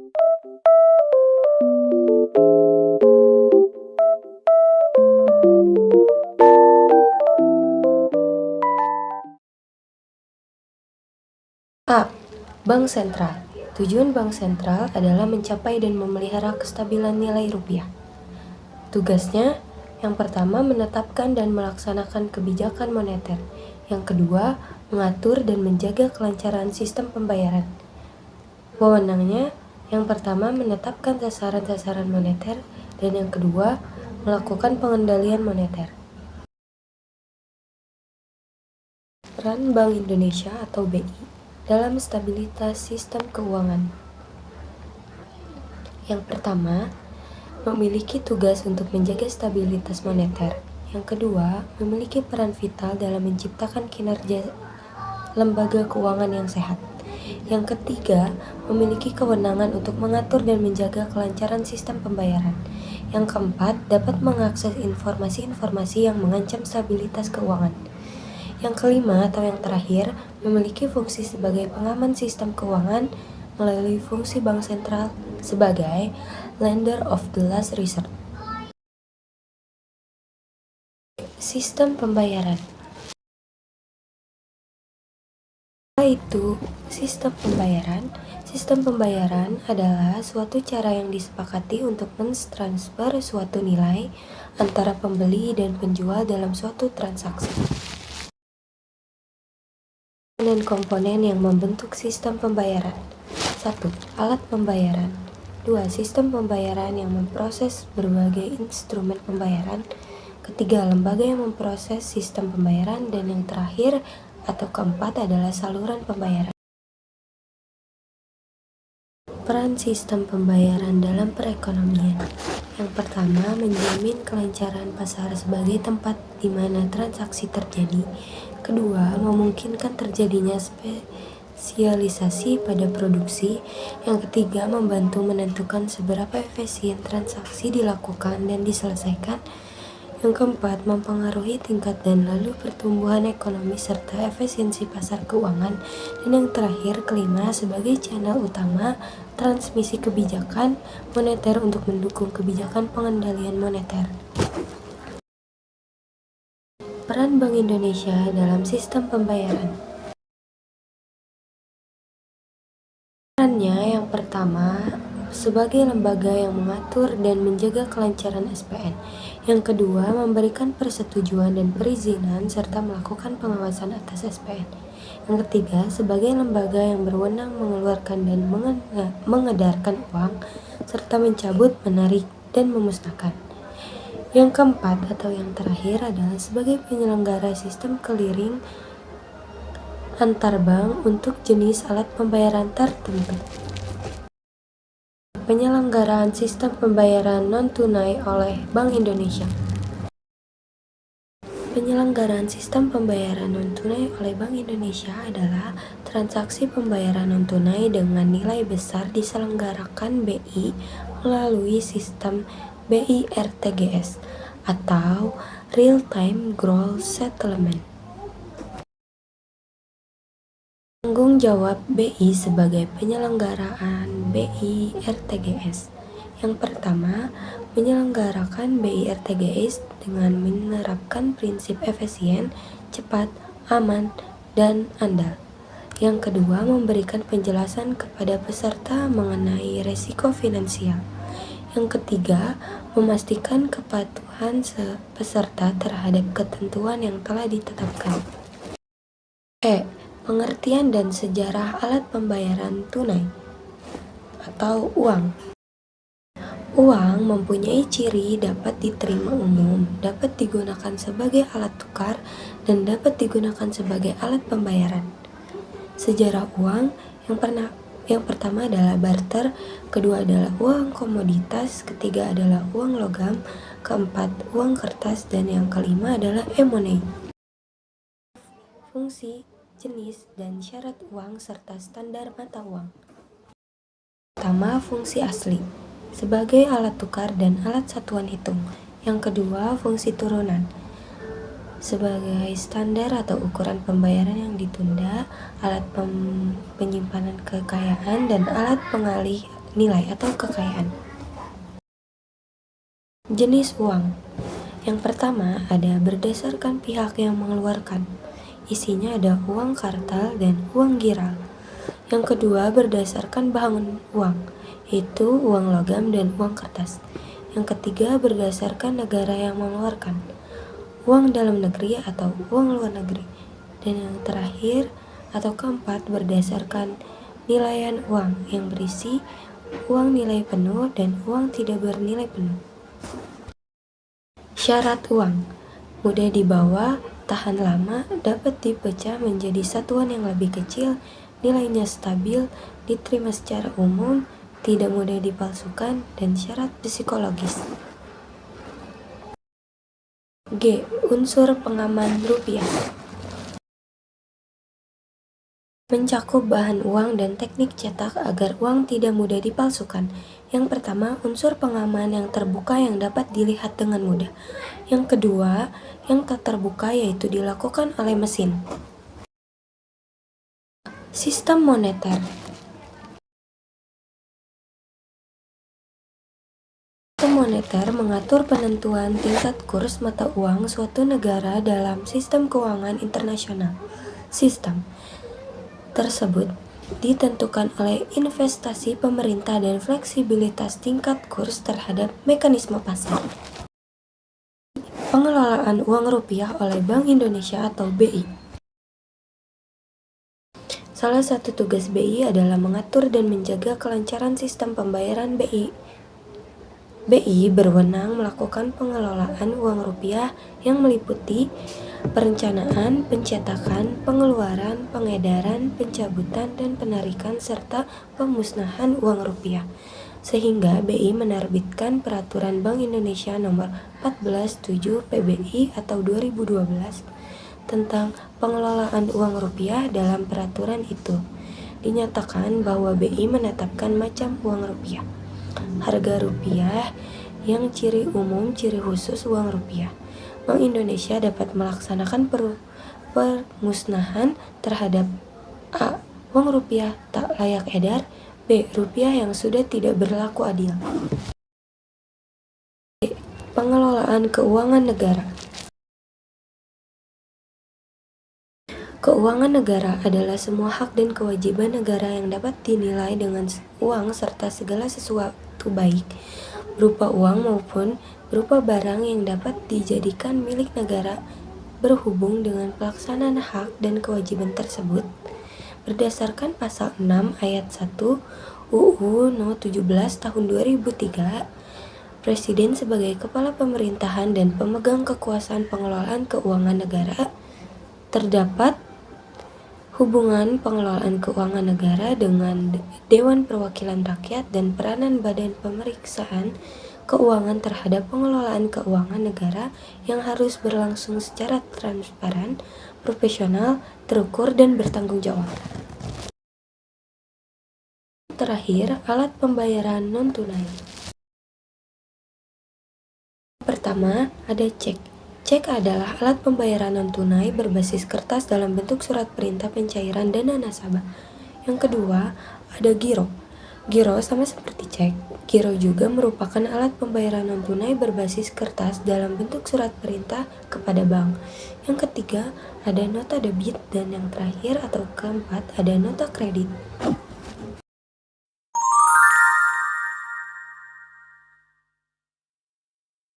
A. Bank sentral. Tujuan bank sentral adalah mencapai dan memelihara kestabilan nilai rupiah. Tugasnya, yang pertama menetapkan dan melaksanakan kebijakan moneter. Yang kedua, mengatur dan menjaga kelancaran sistem pembayaran. Wewenangnya, yang pertama menetapkan sasaran-sasaran moneter dan yang kedua, melakukan pengendalian moneter. Peran Bank Indonesia atau BI dalam stabilitas sistem keuangan. Yang pertama, memiliki tugas untuk menjaga stabilitas moneter. Yang kedua, memiliki peran vital dalam menciptakan kinerja lembaga keuangan yang sehat. Yang ketiga, memiliki kewenangan untuk mengatur dan menjaga kelancaran sistem pembayaran. Yang keempat, dapat mengakses informasi-informasi yang mengancam stabilitas keuangan. Yang kelima atau yang terakhir, memiliki fungsi sebagai pengaman sistem keuangan melalui fungsi bank sentral sebagai lender of the last resort. Sistem pembayaran. Itu sistem pembayaran. Sistem pembayaran adalah suatu cara yang disepakati untuk mentransfer suatu nilai antara pembeli dan penjual dalam suatu transaksi. Dan komponen yang membentuk sistem pembayaran. 1. Alat pembayaran. 2. Sistem pembayaran yang memproses berbagai instrumen pembayaran. Ketiga, lembaga yang memproses sistem pembayaran. Dan yang terakhir atau keempat adalah saluran pembayaran. Peran sistem pembayaran dalam perekonomian. Yang pertama, menjamin kelancaran pasar sebagai tempat di mana transaksi terjadi. Kedua, memungkinkan terjadinya spesialisasi pada produksi. Yang ketiga, membantu menentukan seberapa efisien transaksi dilakukan dan diselesaikan. Yang keempat, mempengaruhi tingkat dan lalu pertumbuhan ekonomi serta efisiensi pasar keuangan. Dan yang terakhir, kelima, sebagai channel utama transmisi kebijakan moneter untuk mendukung kebijakan pengendalian moneter. Peran Bank Indonesia dalam sistem pembayaran. Perannya yang pertama, sebagai lembaga yang mengatur dan menjaga kelancaran SPN. Yang kedua, memberikan persetujuan dan perizinan serta melakukan pengawasan atas SPN. Yang ketiga, sebagai lembaga yang berwenang mengeluarkan dan mengedarkan uang serta mencabut, menarik, dan memusnahkan. Yang keempat atau yang terakhir adalah sebagai penyelenggara sistem clearing antar bank untuk jenis alat pembayaran tertentu. Penyelenggaraan sistem pembayaran non-tunai oleh Bank Indonesia. Penyelenggaraan sistem pembayaran non-tunai oleh Bank Indonesia adalah transaksi pembayaran non-tunai dengan nilai besar diselenggarakan BI melalui sistem BI RTGS atau Real Time Gross Settlement. Tanggung jawab BI sebagai penyelenggaraan BI RTGS. Yang pertama, menyelenggarakan BI RTGS dengan menerapkan prinsip efisien, cepat, aman, dan andal. Yang kedua, memberikan penjelasan kepada peserta mengenai risiko finansial. Yang ketiga, memastikan kepatuhan peserta terhadap ketentuan yang telah ditetapkan. Pengertian dan sejarah alat pembayaran tunai atau uang. Uang mempunyai ciri dapat diterima umum, dapat digunakan sebagai alat tukar, dan dapat digunakan sebagai alat pembayaran. Sejarah uang yang pertama adalah barter, kedua adalah uang komoditas, ketiga adalah uang logam, keempat uang kertas, dan yang kelima adalah e-money. Fungsi, jenis, dan syarat uang serta standar mata uang. Pertama, fungsi asli sebagai alat tukar dan alat satuan hitung. Yang kedua, fungsi turunan sebagai standar atau ukuran pembayaran yang ditunda, alat penyimpanan kekayaan, dan alat pengalih nilai atau kekayaan. Jenis uang. Yang pertama ada berdasarkan pihak yang mengeluarkan. Isinya ada uang kartal dan uang giral. Yang kedua berdasarkan bahan uang, yaitu uang logam dan uang kertas. Yang ketiga berdasarkan negara yang mengeluarkan, uang dalam negeri atau uang luar negeri. Dan yang terakhir atau keempat berdasarkan nilaian uang yang berisi uang nilai penuh dan uang tidak bernilai penuh. Syarat uang: mudah dibawa, tahan lama, dapat dipecah menjadi satuan yang lebih kecil, nilainya stabil, diterima secara umum, tidak mudah dipalsukan, dan syarat psikologis. G. Unsur pengaman rupiah. Mencakup bahan uang dan teknik cetak agar uang tidak mudah dipalsukan. Yang pertama, unsur pengaman yang terbuka yang dapat dilihat dengan mudah. Yang kedua, yang tak terbuka yaitu dilakukan oleh mesin. Sistem moneter. Sistem moneter mengatur penentuan tingkat kurs mata uang suatu negara dalam sistem keuangan internasional. Sistem tersebut ditentukan oleh investasi pemerintah dan fleksibilitas tingkat kurs terhadap mekanisme pasar. Pengelolaan uang rupiah oleh Bank Indonesia atau BI. Salah satu tugas BI adalah mengatur dan menjaga kelancaran sistem pembayaran BI. BI berwenang melakukan pengelolaan uang rupiah yang meliputi perencanaan, pencetakan, pengeluaran, pengedaran, pencabutan, dan penarikan serta pemusnahan uang rupiah. Sehingga BI menerbitkan Peraturan Bank Indonesia Nomor 14/7 PBI atau 2012 tentang pengelolaan uang rupiah. Dalam peraturan itu dinyatakan bahwa BI menetapkan macam uang rupiah, harga rupiah, yang ciri umum, ciri khusus uang rupiah. Bank Indonesia dapat melaksanakan pemusnahan terhadap A. Uang rupiah tak layak edar, B. Rupiah yang sudah tidak berlaku adil. C. Pengelolaan keuangan negara. Keuangan negara adalah semua hak dan kewajiban negara yang dapat dinilai dengan uang serta segala sesuatu baik berupa uang maupun berupa barang yang dapat dijadikan milik negara berhubung dengan pelaksanaan hak dan kewajiban tersebut. Berdasarkan pasal 6 ayat 1 UU No 17 tahun 2003, Presiden sebagai kepala pemerintahan dan pemegang kekuasaan pengelolaan keuangan negara. Terdapat hubungan pengelolaan keuangan negara dengan Dewan Perwakilan Rakyat dan peranan Badan Pemeriksaan Keuangan terhadap pengelolaan keuangan negara yang harus berlangsung secara transparan, profesional, terukur, dan bertanggung jawab. Terakhir, alat pembayaran non-tunai. Pertama, ada cek. Cek adalah alat pembayaran non-tunai berbasis kertas dalam bentuk surat perintah pencairan dana nasabah. Yang kedua, ada giro. Giro sama seperti cek. Giro juga merupakan alat pembayaran non-tunai berbasis kertas dalam bentuk surat perintah kepada bank. Yang ketiga, ada nota debit, dan yang terakhir atau keempat ada nota kredit.